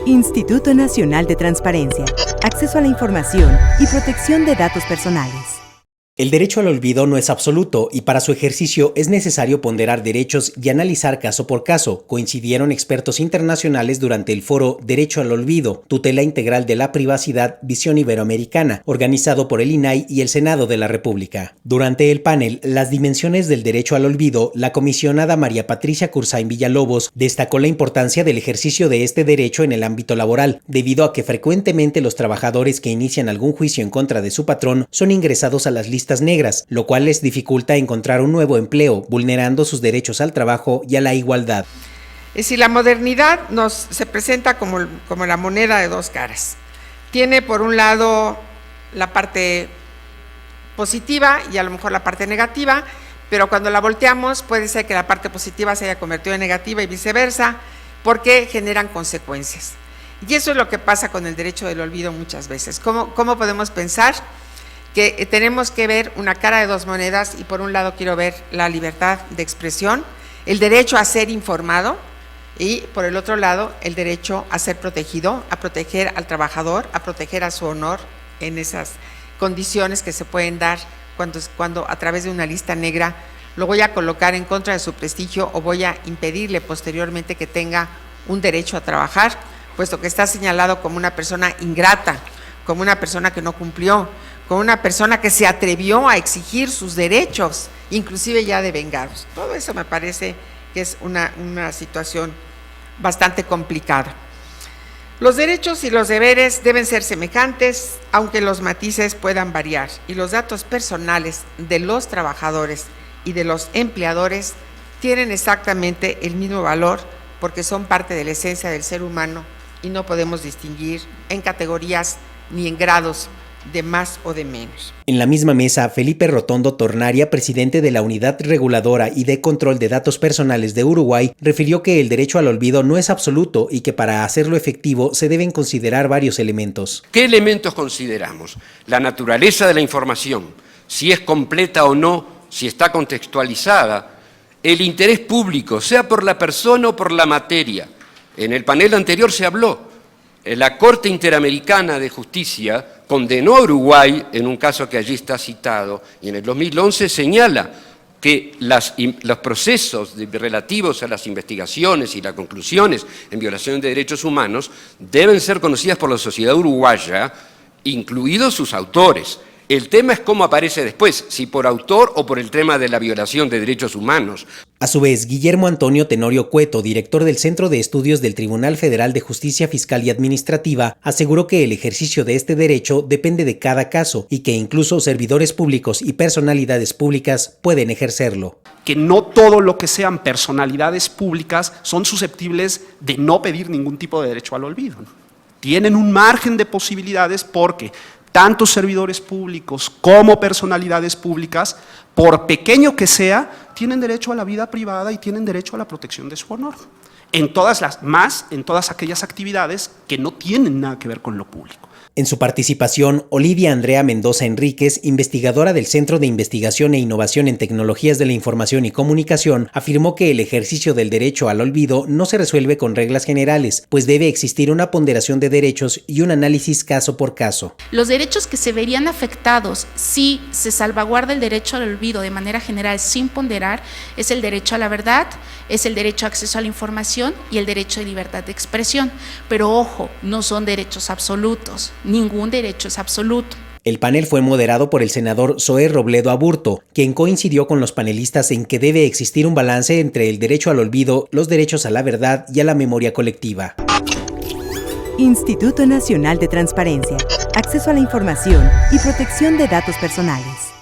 Instituto Nacional de Transparencia, Acceso a la Información y Protección de Datos Personales. El derecho al olvido no es absoluto y para su ejercicio es necesario ponderar derechos y analizar caso por caso, coincidieron expertos internacionales durante el foro Derecho al Olvido, Tutela Integral de la Privacidad, Visión Iberoamericana, organizado por el INAI y el Senado de la República. Durante el panel Las dimensiones del derecho al olvido, la comisionada María Patricia Cursain Villalobos destacó la importancia del ejercicio de este derecho en el ámbito laboral, debido a que frecuentemente los trabajadores que inician algún juicio en contra de su patrón son ingresados a las listas negras, lo cual les dificulta encontrar un nuevo empleo, vulnerando sus derechos al trabajo y a la igualdad. Es decir, la modernidad se presenta como la moneda de dos caras. Tiene por un lado la parte positiva y a lo mejor la parte negativa, pero cuando la volteamos puede ser que la parte positiva se haya convertido en negativa y viceversa, porque generan consecuencias. Y eso es lo que pasa con el derecho del olvido muchas veces. ¿Cómo podemos pensar que tenemos que ver una cara de dos monedas y por un lado quiero ver la libertad de expresión, el derecho a ser informado y por el otro lado el derecho a ser protegido, a proteger al trabajador, a proteger a su honor en esas condiciones que se pueden dar cuando a través de una lista negra lo voy a colocar en contra de su prestigio o voy a impedirle posteriormente que tenga un derecho a trabajar, puesto que está señalado como una persona ingrata, como una persona que no cumplió, como una persona que se atrevió a exigir sus derechos, inclusive ya devengados. Todo eso me parece que es una situación bastante complicada. Los derechos y los deberes deben ser semejantes, aunque los matices puedan variar, y los datos personales de los trabajadores y de los empleadores tienen exactamente el mismo valor porque son parte de la esencia del ser humano y no podemos distinguir en categorías ni en grados de más o de menos. En la misma mesa, Felipe Rotondo Tornaria, presidente de la Unidad Reguladora y de Control de Datos Personales de Uruguay, refirió que el derecho al olvido no es absoluto y que para hacerlo efectivo se deben considerar varios elementos. ¿Qué elementos consideramos? La naturaleza de la información, si es completa o no, si está contextualizada, el interés público, sea por la persona o por la materia. En el panel anterior se habló. La Corte Interamericana de Justicia condenó a Uruguay en un caso que allí está citado y en el 2011 señala que los procesos relativos a las investigaciones y las conclusiones en violación de derechos humanos deben ser conocidas por la sociedad uruguaya, incluidos sus autores. El tema es cómo aparece después, si por autor o por el tema de la violación de derechos humanos. A su vez, Guillermo Antonio Tenorio Cueto, director del Centro de Estudios del Tribunal Federal de Justicia Fiscal y Administrativa, aseguró que el ejercicio de este derecho depende de cada caso y que incluso servidores públicos y personalidades públicas pueden ejercerlo. Que no todo lo que sean personalidades públicas son susceptibles de no pedir ningún tipo de derecho al olvido. Tienen un margen de posibilidades porque tanto servidores públicos como personalidades públicas, por pequeño que sea, tienen derecho a la vida privada y tienen derecho a la protección de su honor. En todas aquellas actividades que no tienen nada que ver con lo público. En su participación, Olivia Andrea Mendoza Enríquez, investigadora del Centro de Investigación e Innovación en Tecnologías de la Información y Comunicación, afirmó que el ejercicio del derecho al olvido no se resuelve con reglas generales, pues debe existir una ponderación de derechos y un análisis caso por caso. Los derechos que se verían afectados si se salvaguarda el derecho al olvido de manera general sin ponderar es el derecho a la verdad, es el derecho a acceso a la información y el derecho de libertad de expresión. Pero ojo, no son derechos absolutos. Ningún derecho es absoluto. El panel fue moderado por el senador Zoé Robledo Aburto, quien coincidió con los panelistas en que debe existir un balance entre el derecho al olvido, los derechos a la verdad y a la memoria colectiva. Instituto Nacional de Transparencia, Acceso a la Información y Protección de Datos Personales.